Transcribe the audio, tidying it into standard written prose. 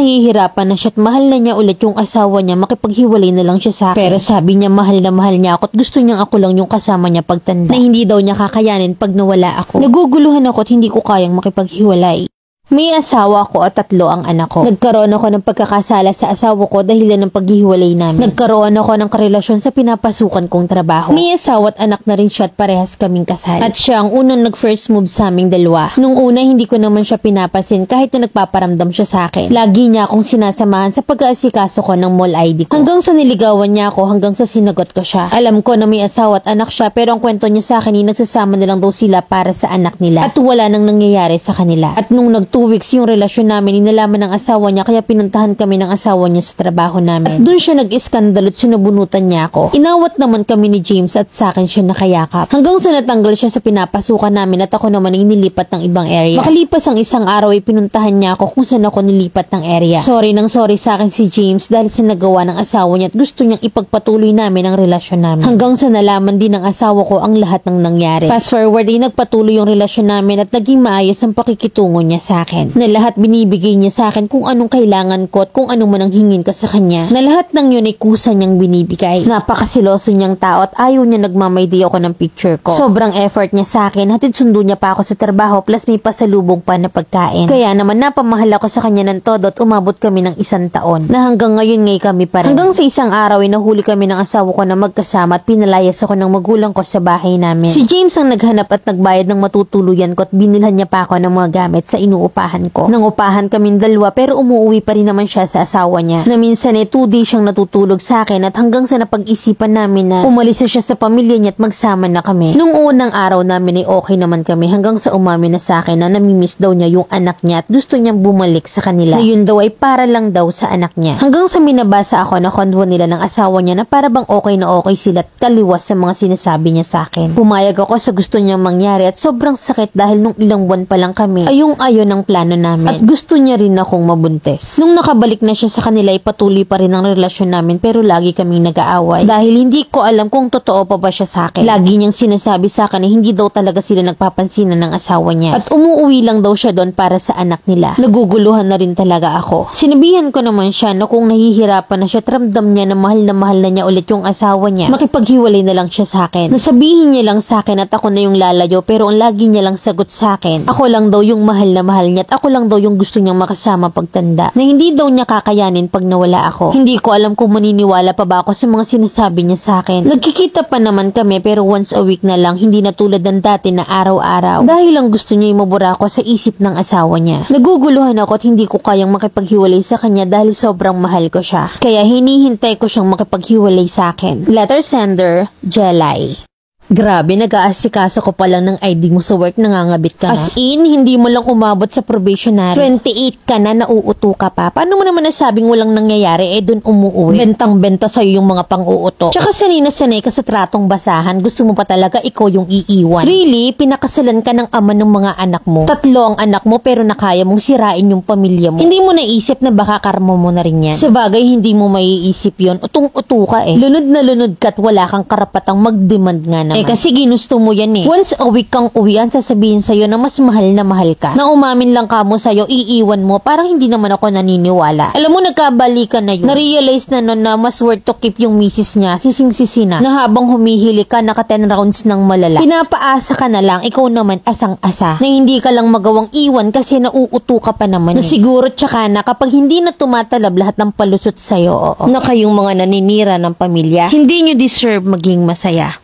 nahihirapan na siya at mahal na niya ulit yung asawa niya, makipaghiwalay na lang siya sa akin. Pero sabi niya mahal niya ako at gusto niyang ako lang yung kasama niya pagtanda. Na hindi daw niya kakayanin pag nawala ako. Naguguluhan ako at hindi ko kayang makipaghiwalay. May asawa ko at 3 ang anak ko. Nagkaroon ako ng pagkakasala sa asawa ko dahilan ng paghihiwalay namin. Nagkaroon ako ng karelasyon sa pinapasukan kong trabaho. May asawa at anak na rin siya at parehas kaming kasal. At siya ang unang nag-first move sa aming dalawa. Nung una hindi ko naman siya pinapasin kahit na nagpaparamdam siya sa akin. Lagi niya akong sinasamahan sa pag-aasikaso ko ng mall ID ko. Hanggang sa niligawan niya ako, hanggang sa sinagot ko siya. Alam ko na may asawa at anak siya pero ang kwento niya sa akin ay nagsasama na lang daw sila para sa anak nila. At wala nang nangyayari sa kanila. At nung 2 weeks yung relasyon namin, inalaman ng asawa niya kaya pinuntahan kami ng asawa niya sa trabaho namin. At dun siya nag-iskandalo at sinubunutan niya ako. Inawat naman kami ni James at sa akin siya nakayakap. Hanggang sa natanggal siya sa pinapasukan namin at ako naman ay nilipat ng ibang area. Makalipas ang isang araw ay pinuntahan niya ako kung saan ako nilipat ng area. Sorry sa akin si James dahil sa nagawa ng asawa niya at gusto niyang ipagpatuloy namin ang relasyon namin. Hanggang sa nalaman din ng asawa ko ang lahat ng nangyari. Fast forward ay nagpatuloy yung relasyon namin at naging maayos ang pakikitungo niya sa akin. Na lahat binibigay niya sa akin kung anong kailangan ko at kung ano man ang hingin ko sa kanya. Na lahat ng yun ay kusa niyang binibigay. Napakasiloso niyang tao at ayaw niya nagmamayday ako ng picture ko. Sobrang effort niya sa akin, hatid sundo niya pa ako sa trabaho plus may pasalubong pa na pagkain. Kaya naman napamahal ako sa kanya ng todo at umabot kami ng 1 taon. Na hanggang ngayon ngay kami pa rin. Hanggang sa isang araw ay nahuli kami ng asawa ko na magkasama at pinalayas ako ng magulang ko sa bahay namin. Si James ang naghanap at nagbayad ng matutuluyan ko at binilhan niya pa ako ng mga gamit sa inuupahan ko. Nangupahan kaming dalawa pero umuwi pa rin naman siya sa asawa niya. Na minsan 2 days siyang natutulog sa akin at hanggang sa napag-isipan namin na umalis na siya sa pamilya niya at magsama na kami. Nung unang araw namin ay okay naman kami hanggang sa umamin na sa akin na namimiss daw niya yung anak niya at gusto niyang bumalik sa kanila. Na yun daw ay para lang daw sa anak niya. Hanggang sa minabasa ako na convo nila ng asawa niya na para bang okay na okay sila at taliwas sa mga sinasabi niya sa akin. Pumayag ako sa gusto niyang mangyari at sobrang sakit dahil nung ilang buwan pa lang kami ay yung ayon ng plano namin. At gusto niya rin akong mabuntis. Nung nakabalik na siya sa kanila ay patuloy pa rin ang relasyon namin pero lagi kaming nag-aaway. Dahil hindi ko alam kung totoo pa ba siya sa akin. Lagi niyang sinasabi sa akin na hindi daw talaga sila nagpapansinan ng asawa niya. At umuwi lang daw siya doon para sa anak nila. Naguguluhan na rin talaga ako. Sinabihan ko naman siya na kung nahihirapan na siya at ramdam niya na mahal na niya ulit yung asawa niya, makipaghiwalay na lang siya sa akin. Nasabihin niya lang sa akin at ako na yung lalayo pero ang lagi niya lang sagot sa akin, ako lang daw yung mahal niya at ako lang daw yung gusto niyang makasama pagtanda. Na hindi daw niya kakayanin pag nawala ako. Hindi ko alam kung maniniwala pa ba ako sa mga sinasabi niya sa akin. Nagkikita pa naman kami pero once a week na lang, hindi na tulad ng dati na araw-araw. Dahil lang gusto niya imabura ako sa isip ng asawa niya. Naguguluhan ako at hindi ko kayang makipaghiwalay sa kanya dahil sobrang mahal ko siya. Kaya hinihintay ko siyang makipaghiwalay sa akin. Letter sender, Jelay. Grabe, nag-aasikaso ko pa lang ng ID mo sa work, nangangabit ka na. As in, hindi mo lang umabot sa probationary. 28 ka na, nauuto ka pa. Paano mo naman nasabing walang nangyayari, dun umuuwi? Bentang-benta sa'yo yung mga pang-uuto. Tsaka sanay ka sa tratong basahan, gusto mo pa talaga ikaw yung iiwan. Really, pinakasalan ka ng ama ng mga anak mo. 3 ang anak mo pero nakaya mong sirain yung pamilya mo. Hindi mo naisip na baka karma mo na rin yan. Sabagay, hindi mo maiisip yun. Utong-uto ka Lunod na lunod ka at wala kang karapatang mag-demand nga naman. Kasi ginusto mo yan Once a week kang uwian, sasabihin sa'yo na mas mahal na mahal ka. Na umamin lang ka mo sa'yo, iiwan mo. Parang hindi naman ako naniniwala. Alam mo, nagkabalikan na yun. Na-realize na nun na mas worth to keep yung misis niya, sising-sisina. Na habang humihili ka, naka 10 rounds ng malala. Pinapaasa ka na lang, ikaw naman asang-asa. Na hindi ka lang magawang iwan kasi nauuto ka pa naman Na siguro tsaka na kapag hindi na tumatalab lahat ng palusot sa'yo, na kayong mga naninira ng pamilya, hindi nyo deserve maging masaya.